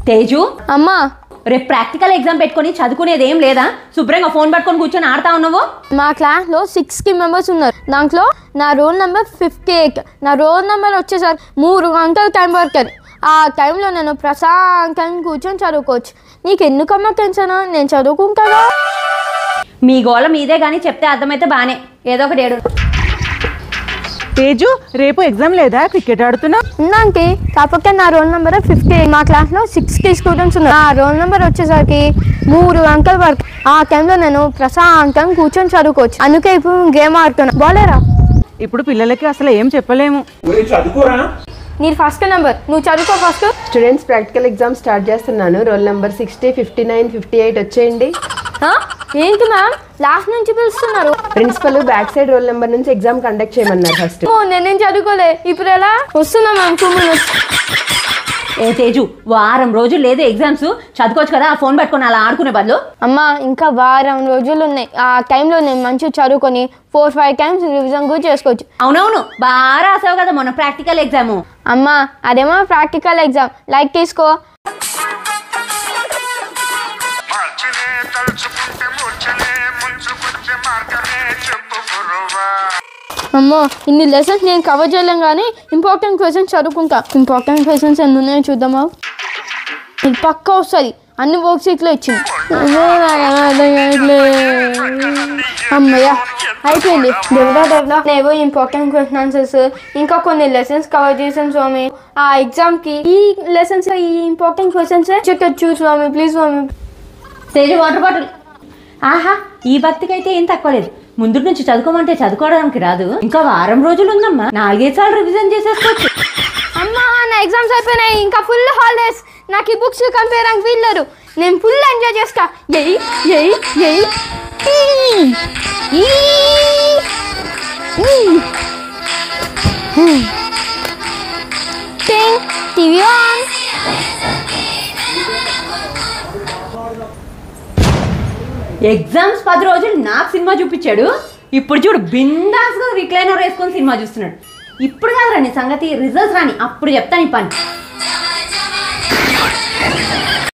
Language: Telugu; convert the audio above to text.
తేజు అమ్మా రేపు ప్రాక్టికల్ ఎగ్జామ్ పెట్టుకొని చదువుకునేది ఏం లేదా? శుభ్రంగా ఫోన్ పట్టుకొని కూర్చొని ఆడుతా ఉన్నావు. మా క్లాస్లో 60 మెంబర్స్ ఉన్నారు. దాంట్లో నా రోల్ నెంబర్ 58. నా రోల్ నెంబర్ వచ్చేసరికి 3 గంటల టైం పడుతుంది. ఆ టైంలో నేను ప్రశాంతంగా కూర్చొని చదువుకోవచ్చు. నీకు ఎందుకమ్మా టెన్షన్? నేను చదువుకుంటాగా. మీ గోళ మీదే కానీ చెప్తే అర్థమైతే బానే, ఏదో ఒకటి ఏడు. తేజు రేపు ఎగ్జామ్ లేదా? క్రికెట్ ఆడుతున్నా ఉన్నాంటి. కాకపోతే నా రోల్ నెంబర్ 50. మా క్లాస్లో 60 స్టూడెంట్స్ ఉన్నారు. నా రోల్ నెంబర్ వచ్చేసరికి 3 గంటల వరకు. ఆ టైంలో నేను ప్రశాంతంగా కూర్చొని చదువుకోవచ్చు. అందుకే ఇప్పుడు గేమ్ ఆడుతున్నా. బాలేరా? ఇప్పుడు పిల్లలకి అసలు ఏం చెప్పలేము. నీ ఫస్ట్ నెంబర్ నువ్వు చదువుకో first. Students practical exam start చేస్తున్నాను. రోల్ నెంబర్ 60, 59, 58 వచ్చేయండి. ఏంటి మ్యామ్ లాస్ట్ నుంచి పిలుస్తున్నారు? Principal back side roll number నుంచి ఎగ్జామ్ కండక్ట్ చేయమన్నారు. ఫస్ట్ నేనేం చదువుకోలే. ఇప్పుడు ఎలా వస్తున్నా మ్యామ్? 2 minutes. ఏ తేజు, వారం రోజులు లేదు ఎగ్జామ్స్, చదువుకోవచ్చు కదా. ఆ ఫోన్ పట్టుకొని అలా ఆడుకునే బదులు. అమ్మా ఇంకా వారం రోజులు ఉన్నాయి. ఆ టైంలో నేను మంచిగా చదువుకొని 4-5 టైమ్స్ రివిజన్ కూడా చేసుకోవచ్చు. అవునవును, బాగా రాసావు కదా మొన్న ప్రాక్టికల్ ఎగ్జామ్. అమ్మా అదేమో ప్రాక్టికల్ ఎగ్జామ్. లైక్ తీసుకో. అమ్మో ఇన్ని లెసన్స్ నేను కవర్ చేయలేం కానీ ఇంపార్టెంట్ క్వశ్చన్స్ చదువుకుంటా. ఇంపార్టెంట్ క్వశ్చన్స్ ఎన్ని ఉన్నాయో చూద్దామా? ఇది పక్కా వస్తుంది. అన్ని వర్క్ షీట్లో ఇచ్చింది. అమ్మయ్య అయిపోయింది. ఏవో ఇంపార్టెంట్ క్వశ్చన్ ఆన్సర్స్ ఇంకా కొన్ని లెసన్స్ కవర్ చేసాను స్వామి. ఆ ఎగ్జామ్కి ఈ లెసన్స్ ఈ ఇంపార్టెంట్ క్వశ్చన్స్ చెక్కొచ్చు స్వామి. ప్లీజ్ స్వామి. Teju water bottle. ఆహా, ఈ భక్తికైతే ఏం తక్కువ లేదు. ముందు నుంచి చదువుకోమంటే చదువుకోవడానికి రాదు. ఇంకా వారం రోజులు ఉందమ్మా, 4-5 సార్లు రివిజన్ చేసేసుకోవచ్చు. అమ్మా నా ఎగ్జామ్స్ అయిపోయినాయి. ఇంకా ఫుల్ హాలిడేస్. నాకు ఈ బుక్స్ కంపేర్ వీళ్ళరు. నేను ఫుల్ ఎంజాయ్ చేస్తా. TV on. ఎగ్జామ్స్ 10 రోజులు నాకు సినిమా చూపించాడు. ఇప్పుడు చూడు బిందాస్గా రిక్లైనర్ వేసుకొని సినిమా చూస్తున్నాడు. ఇప్పుడు కాదు రాని సంగతి, రిజల్ట్స్ రాని అప్పుడు చెప్తాను ఈ పని.